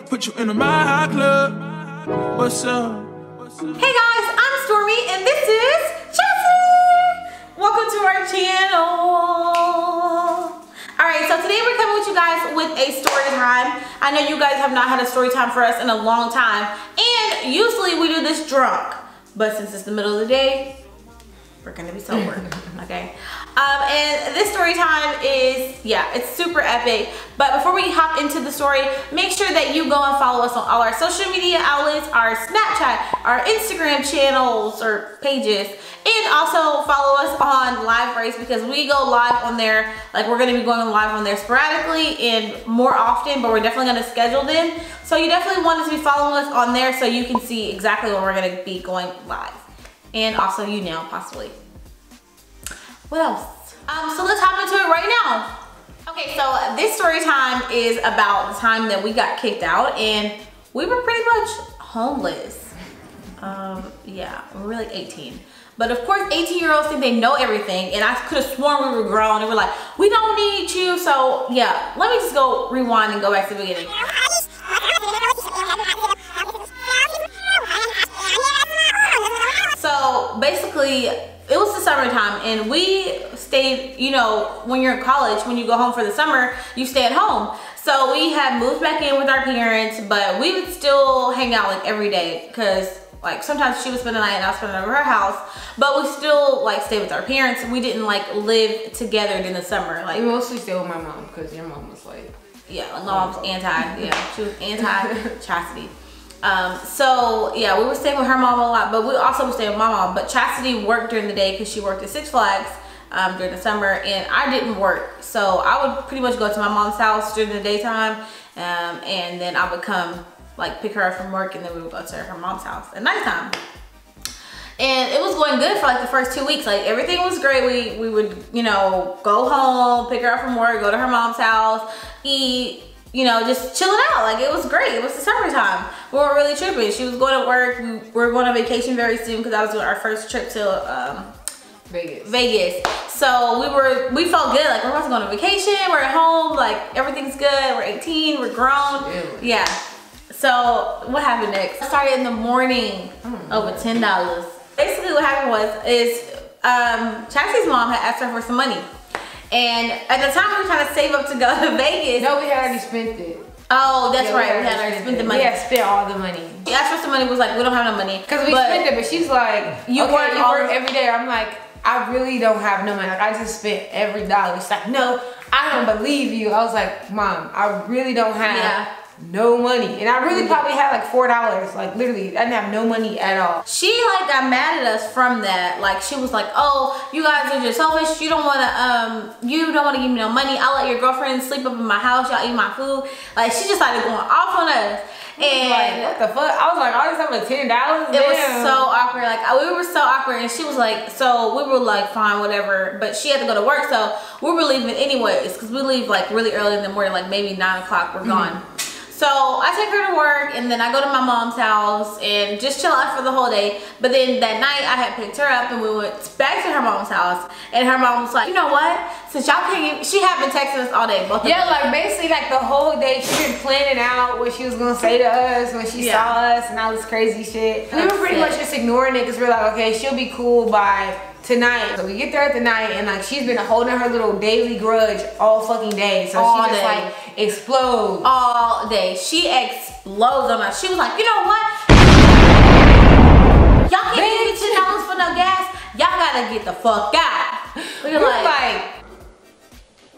Put you in my high club. What's up? Hey guys, I'm Stormy and this is Chasity. Welcome to our channel. Alright, so today we're coming with you guys with a story time. I know you guys have not had a story time for us in a long time, and usually we do this drunk, but since it's the middle of the day, we're gonna be sober. Okay. And this story time is, yeah, it's super epic. But before we hop into the story, make sure that you go and follow us on all our social media outlets, our Snapchat, our Instagram channels or pages, and also follow us on Live Race because we go live on there. Like, we're gonna be going live on there sporadically and more often, but we're definitely gonna schedule them. So you definitely want to be following us on there so you can see exactly when we're gonna be going live. And also YouNow, possibly. What else? So let's hop into it right now. Okay, so this story time is about the time that we got kicked out and we were pretty much homeless. Yeah, we were like 18. But of course, 18-year-olds think they know everything, and I could have sworn we were grown and we're like, we don't need you. So yeah, let me just go rewind and go back to the beginning. So basically, it was the summertime and we stayed, you know, when you're in college, when you go home for the summer, you stay at home. So we had moved back in with our parents, but we would still hang out like every day because like sometimes she would spend the night and I would spend it over her house, but we still like stay with our parents. We didn't like live together in the summer. Like, we mostly stay with my mom because your mom was like, yeah, like my mom's she was anti-chastity. So yeah, we would stay with her mom a lot, but we also would stay with my mom. But Chastity worked during the day because she worked at Six Flags during the summer, and I didn't work. So I would pretty much go to my mom's house during the daytime, and then I would come like pick her up from work, and then we would go to her mom's house at nighttime. And it was going good for like the first 2 weeks. Like, everything was great. We would, you know, go home, pick her up from work, go to her mom's house, eat, you know, just chilling out. Like, it was great. It was the summertime. We weren't really tripping. She was going to work. We were going on vacation very soon because that was our first trip to Vegas. So we felt good. Like, we're about to go on a vacation. We're at home. Like, everything's good. We're 18. We're grown. Really? Yeah. So what happened next? I started in the morning over $10. Basically what happened is Chastity's mom had asked her for some money. And at the time we were trying to save up to go to Vegas. No, we had already spent it. Oh, that's right. We had already spent the money. We had spent all the money. She asked for some money, was like, we don't have no money. Because we spent it, but she's like, you work every day. I'm like, I really don't have no money. Like, I just spent every dollar. She's like, no, I don't believe you. I was like, Mom, I really don't have no money. And I really probably had like $4. Like, literally, I didn't have no money at all. She like got mad at us from that. Like, she was like, oh, you guys are just selfish. You don't want to give me no money. I'll let your girlfriend sleep up in my house. Y'all eat my food. Like, she just started going off on us. And like, what the fuck? I was like, all this time with $10? It was so awkward. Like, we were so awkward, and she was like, so we were like, fine, whatever. But she had to go to work, so we were leaving anyways, because we leave like really early in the morning, like maybe 9 o'clock. We're gone. So I take her to work, and then I go to my mom's house and just chill out for the whole day. But then that night I had picked her up and we went back to her mom's house, and her mom was like, you know what? Since y'all can't, she had been texting us all day. Both of them. Like basically like the whole day she been planning out what she was gonna say to us when she saw us and all this crazy shit. We were pretty much just ignoring it because we're like, okay, she'll be cool by tonight. So we get there at the night, and like she's been holding her little daily grudge all fucking day. So she just like explodes. All day. She explodes on us. She was like, you know what? Y'all can't give me $10 for no gas. Y'all gotta get the fuck out. We were like,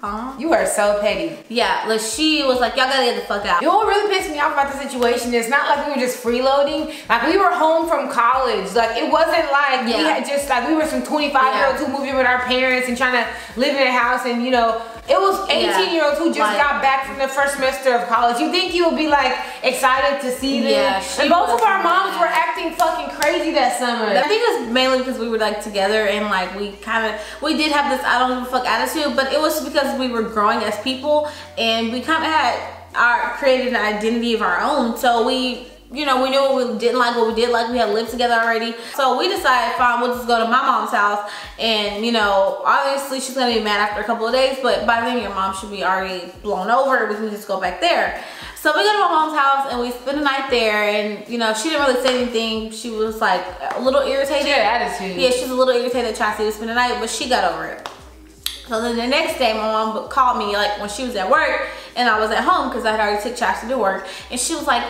huh? You are so petty. Yeah, like she was like, y'all gotta get the fuck out. You know what really pissed me off about the situation is not like we were just freeloading. Like, we were home from college. Like, it wasn't like we had just like, we were some 25-year-olds who moved in with our parents and trying to live in a house, and you know, it was 18-year-olds who just got back from the first semester of college. You think you would be like excited to see them? Yeah, and both of our moms were acting fucking crazy that summer. I think it was mainly because we were like together, and like we did have this I don't give a fuck attitude, but it was because we were growing as people, and we kind of had created an identity of our own. So we you know, we knew what we didn't like, what we did like. We had lived together already. So we decided, fine, we'll just go to my mom's house. And, you know, obviously she's gonna be mad after a couple of days, but by then your mom should be already blown over. We can just go back there. So we go to my mom's house and we spend the night there, and you know, she didn't really say anything. She was like a little irritated. She had attitude. Yeah, she was a little irritated that Chasity would spend the night, but she got over it. So then the next day, my mom called me like when she was at work and I was at home because I had already took Chasity to work, and she was like,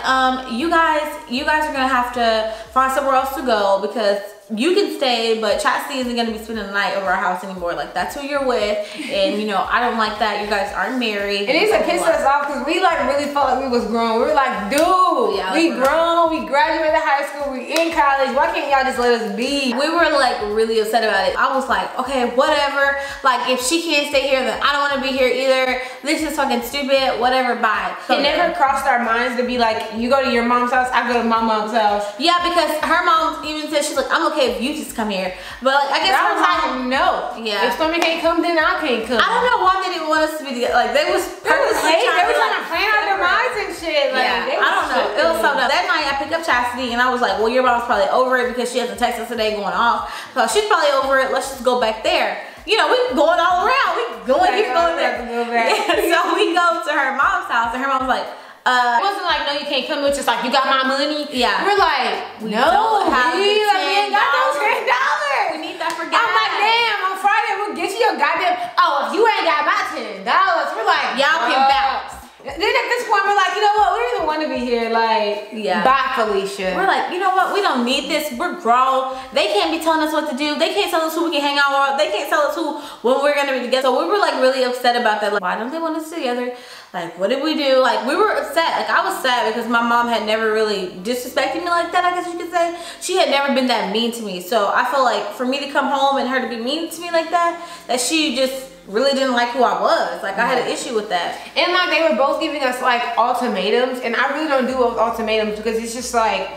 you guys are gonna have to find somewhere else to go because you can stay, but Chasity isn't gonna be spending the night over our house anymore. Like, that's who you're with, and you know, I don't like that. You guys aren't married. And it used to piss us off because we like really felt like we was grown. We were like, dude, yeah, we grown, we graduated high school, we in college. Why can't y'all just let us be? We were like really upset about it. I was like, okay, whatever. Like, if she can't stay here, then I don't want to be here either. This is fucking stupid. Whatever, bye. It never crossed our minds to be like, you go to your mom's house, I go to my mom's house. Yeah, because her mom even said, she's like, I'm okay if you just come here, but like, I guess her mom, no. Yeah. If Stormy can't come, then I can't come. I don't know why they didn't want us to be together. Like, they was purposely trying to plan out their minds and shit. Like, yeah, I don't know. It was so dumb. That night I picked up Chasity and I was like, well, your mom's probably over it because she hasn't texted us today going off. So she's probably over it. Let's just go back there. You know, we going all around. We going here, going there. Yeah, so we go to her mom's house and her mom's like, it wasn't like, no, you can't come. It was just like, you got my money? Yeah. We're like, no, we ain't got no $10. We need that for gas. I'm like, damn, on Friday we'll get you your goddamn, oh, if you ain't got my $10. We're like, y'all can bounce. Then at this point, we're like, you know what? We don't even want to be here. Like, yeah. Bye, Felicia. We're like, you know what? We don't need this. We're grown. They can't be telling us what to do. They can't tell us who we can hang out with. They can't tell us who, when we're going to be together. So we were like really upset about that. Like, why don't they want us together? Like, what did we do? Like, we were upset. Like, I was sad because my mom had never really disrespected me like that, I guess you could say. She had never been that mean to me. So I felt like for me to come home and her to be mean to me like that, that she just really didn't like who I was. Like, I had an issue with that. And like, they were both giving us like ultimatums, and I really don't do well with ultimatums because it's just like,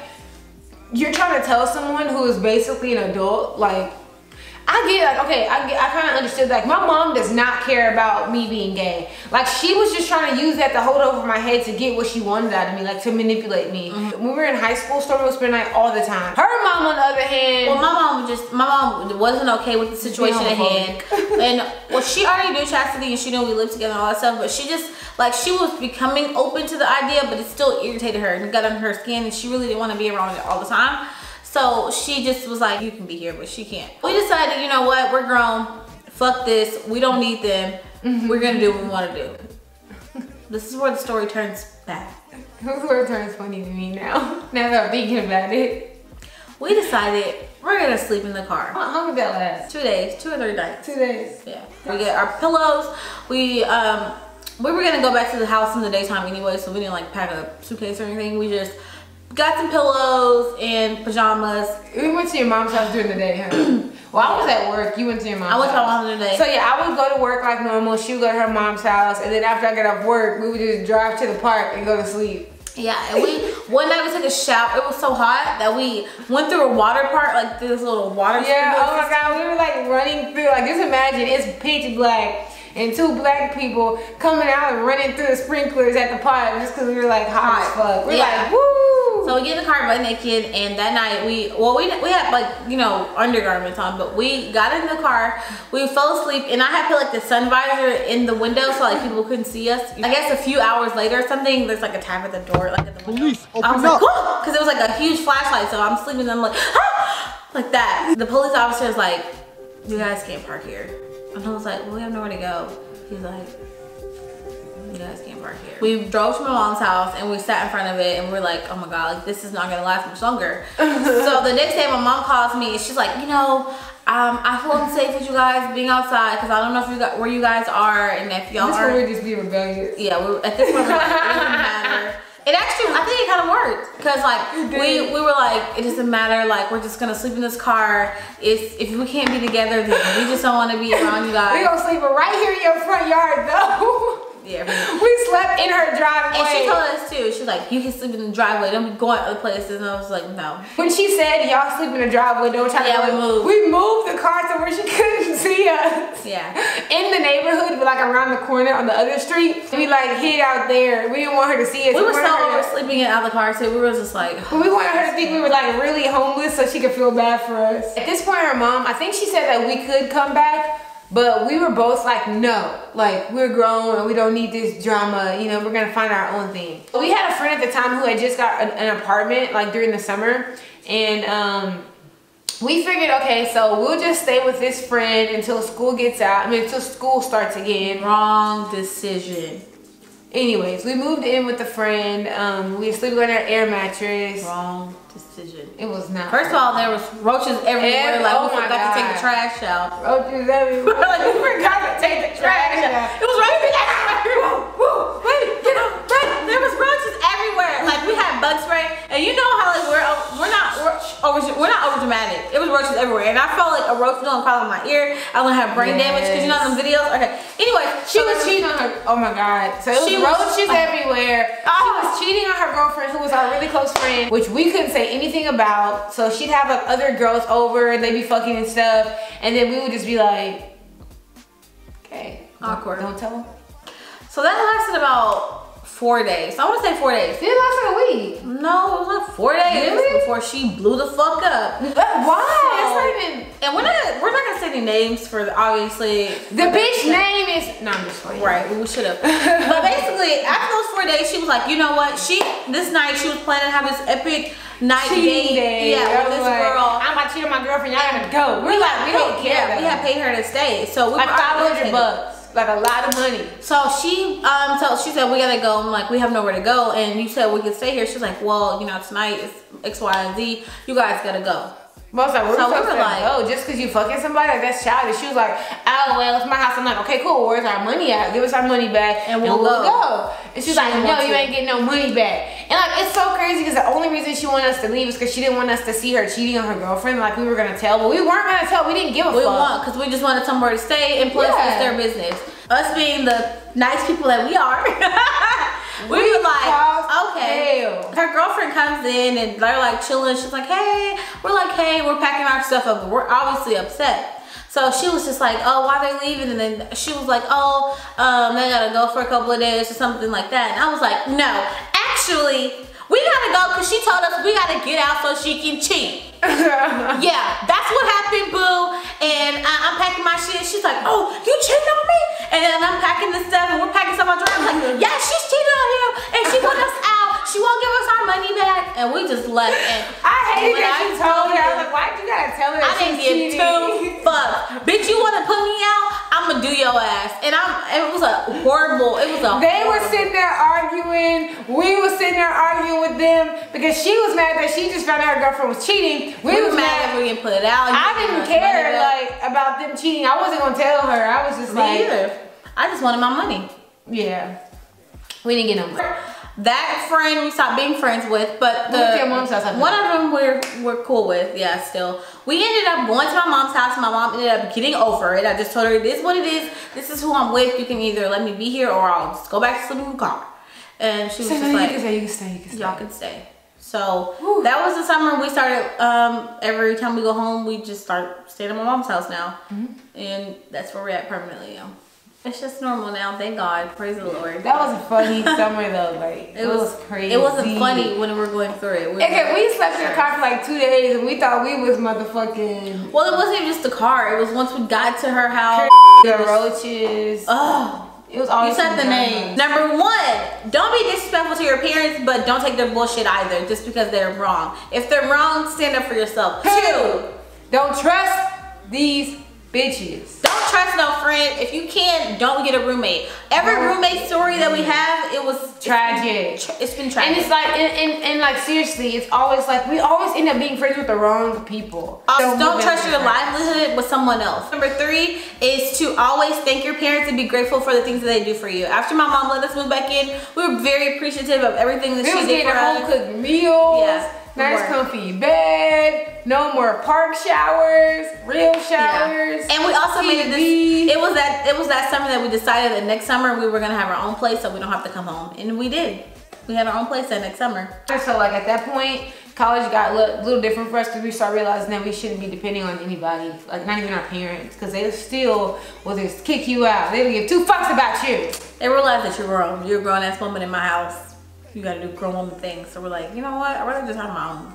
you're trying to tell someone who is basically an adult, like, I get like, okay, I kind of understood, like, my mom does not care about me being gay. Like, she was just trying to use that to hold over my head to get what she wanted out of me, like to manipulate me. When we were in high school, Stormy would spend the night all the time. Her mom, on the other hand, well, my mom wasn't okay with the situation at hand. And well, she already knew Chasity and she knew we lived together and all that stuff, but she just, like, she was becoming open to the idea, but it still irritated her and it got under her skin, and she really didn't want to be around it all the time. So she just was like, you can be here, but she can't. We decided, you know what, we're grown. Fuck this. We don't need them. We're gonna do what we want to do. This is where the story turns bad. This is where it turns funny to me now. Now that I'm thinking about it. We decided we're gonna sleep in the car. How long did that last? 2 days, 2 or 3 nights. 2 days. Yeah. We get our pillows. We were gonna go back to the house in the daytime anyway, so we didn't like pack a suitcase or anything. We just got some pillows and pajamas. We went to your mom's house during the day, huh? Well, I was at work. You went to your mom's house. I went to my mom's today. So yeah, I would go to work like normal. She would go to her mom's house, and then after I got off work, we would just drive to the park and go to sleep. Yeah, and one night we took a shower. It was so hot that we went through a water park, like this little water. Yeah. Oh my God, we were like running through. Like, just imagine it's pitch black and 2 black people coming out and running through the sprinklers at the park just because we were like hot as fuck. We're like, woo! So we get in the car butt naked, and that night we had like, you know, undergarments on, but we got in the car, we fell asleep, and I had put like the sun visor in the window so like people couldn't see us. I guess a few hours later or something, there's like a tap at the door, like at the window. Police, I was like, because it was like a huge flashlight, so I'm sleeping and I'm like, ah! Like that. The police officer is like, you guys can't park here. And I was like, well, we have nowhere to go. He's like, you guys can't park here. We drove to my mom's house and we sat in front of it and we're like, oh my God, like, this is not gonna last much longer. So the next day my mom calls me and she's like, you know, I feel unsafe with you guys being outside because I don't know if you got where you guys are, and if y'all are. We're just being rebellious. Yeah, at this point we're like, it doesn't matter. It actually, I think it kind of worked, because like we were like, it doesn't matter, like we're just gonna sleep in this car. If we can't be together, then we just don't want to be around you guys. We gonna sleep right here in your front yard though. Yeah. We slept in her driveway. And she told us too. She was like, you can sleep in the driveway. Don't be going other places. And I was like, no. When she said, y'all sleep in the driveway, don't try to move. We moved the car to where she couldn't see us. Yeah. In the neighborhood, but like around the corner on the other street. We like hid out there. We didn't want her to see us. We were so sleeping in out of the car too. We were just like. But we wanted her to think we were like really homeless so she could feel bad for us. At this point, her mom, I think she said that we could come back. But we were both like, no, like we're grown and we don't need this drama. You know, we're gonna find our own thing. We had a friend at the time who had just got an apartment like during the summer. And we figured, okay, so we'll just stay with this friend until school gets out. Until school starts again. Wrong decision. Anyways, we moved in with a friend. We were sleeping on our air mattress. Wrong decision. It was not. First of all, there was roaches everywhere. Like, we forgot to take the trash out. Roaches everywhere. Like, we forgot to take the trash out. It was roaches everywhere. Wait, get up. There was roaches everywhere. Like, we had bug spray. And you know how, like, we're not over dramatic. It was roaches everywhere. And I felt like a roach was gonna crawl in my ear. I was gonna have brain damage because you know them videos. Okay. Anyway, she was cheating on her. Oh my God. So it was roaches everywhere. She was cheating on her girlfriend who was our really close friend, which we couldn't say anything about. So she'd have like other girls over and they'd be fucking and stuff. And then we would just be like, okay. Awkward. Don't tell them. So that lasted about 4 days. I want to say 4 days. It lasted a week. No, it was like 4 days before she blew the fuck up. Why? So, that's not even. And we're not gonna say any names for obviously. The bitch name is. No, I'm just playing. Right, we should have. But basically, after those 4 days, she was like, you know what? This night she was planning to have this epic night date. Yeah, with this girl. I'm about to cheat on my girlfriend. Y'all gotta go. We're like, we don't care. Yeah, we had paid her to stay, so we like $500. Like a lot of money. So she she said we gotta go. I'm like, we have nowhere to go, and you said we could stay here. She's like, well, you know, tonight is X, Y, and Z. You guys gotta go. Most like, we were like, oh, just because you fucking somebody, like, that's childish. She was like, oh, well, it's my house. I'm like, okay, cool. Where's our money at? Give us our money back, and we'll go. And she's like, no, you ain't getting no money back. And like, it's so crazy because the only reason she wanted us to leave is because she didn't want us to see her cheating on her girlfriend. Like we were gonna tell, but we weren't gonna tell. We didn't give a fuck. Because we just wanted somewhere to stay, and plus it's their business. Us being the nice people that we are. We were like, okay. Her girlfriend comes in and they're like chilling. She's like, hey. We're like, hey, we're packing our stuff up. We're obviously upset. So she was just like, oh, why are they leaving? And then she was like, oh, they gotta go for a couple of days or something like that. And I was like, no, actually, we gotta go because she told us we gotta get out so she can cheat. Yeah, that's what happened, boo. And I'm packing my shit. She's like, oh, you cheating on me? And then I'm packing the stuff and we're packing stuff on drive. I'm like, yeah, she's cheating on him and she put us out. She won't give us our money back. And we just left. And I hated that you told her. I was like, why'd you gotta tell her that I didn't give two fucks. Bitch, you wanna put me out? I'ma do your ass. And it was a horrible, They were sitting there arguing. We were sitting there arguing with them because she was mad that she just found out her girlfriend was cheating. We was mad that we didn't put it out. I didn't care like about them cheating. I wasn't gonna tell her. I was just like, I just wanted my money. Yeah. We didn't get no money. That friend we stopped being friends with, but one of them we're cool with. Yeah, still. We ended up going to my mom's house. My mom ended up getting over it. I just told her, this is what it is. This is who I'm with. You can either let me be here or I'll just go back to sleep in the car. And she was just like, you can stay. Y'all can stay. So that was the summer we started, every time we go home, we just start staying at my mom's house now. And that's where we're at permanently now. It's just normal now, thank God. Praise the Lord. That was a funny summer though, like it was crazy. It wasn't funny when we were going through it. We slept in the car for like 2 days and we thought we was motherfucking. Well, it wasn't even just the car. It was once we got to her house. The roaches. Oh. It was always. You said the name. Number one, don't be disrespectful to your parents, but don't take their bullshit either, just because they're wrong. If they're wrong, stand up for yourself. 2, don't trust these bitches. Don't trust no friend. If you can, don't get a roommate. Every roommate story that we have, it was tragic. It's been tragic. And it's like, and like seriously, it's always like we always end up being friends with the wrong people. Don't trust your livelihood with someone else. Number 3 is to always thank your parents and be grateful for the things that they do for you. After my mom let us move back in, we were very appreciative of everything that she did for us. Home cooked meals. Yeah. Nice comfy bed. No more park showers, real showers. Yeah. And we also made it this. It was that summer that we decided that next summer we were gonna have our own place, so we don't have to come home, and we did. We had our own place that next summer. So like at that point, college got a little different for us because we started realizing that we shouldn't be depending on anybody, like not even our parents, because they still will just kick you out. They don't give 2 fucks about you. They realize that you're grown. You're a grown ass woman in my house. You gotta do grown woman things. So we're like, you know what? I'd rather just have my own.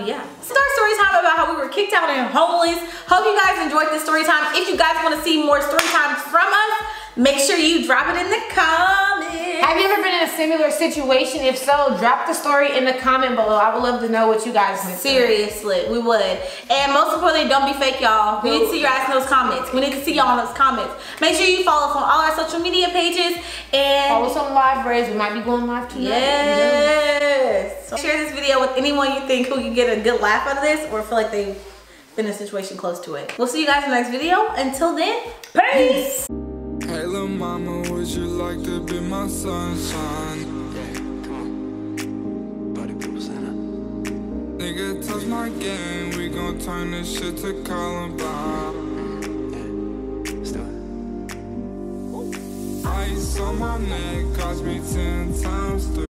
Yeah. Start story time about how we were kicked out and homeless. Hope you guys enjoyed this story time. If you guys want to see more story times from us, make sure you drop it in the comments. Have you ever been in a similar situation? If so, drop the story in the comment below. I would love to know what you guys went through. Seriously, we would. And most importantly, don't be fake, y'all. We need to see your ass in those comments. We need to see y'all in those comments. Make sure you follow us on all our social media pages and follow us on live rays. We might be going live tonight. Yes. So share this video with anyone you think who can get a good laugh out of this or feel like they've been in a situation close to it. We'll see you guys in the next video. Until then, peace. Hey little mama, would you like to be my sunshine? Yeah, come on. Party people, Santa. Nigga, touch my game, we gon' turn this shit to Columbine. Yeah, let's do it. Ice on my neck, cost me 10 times 3.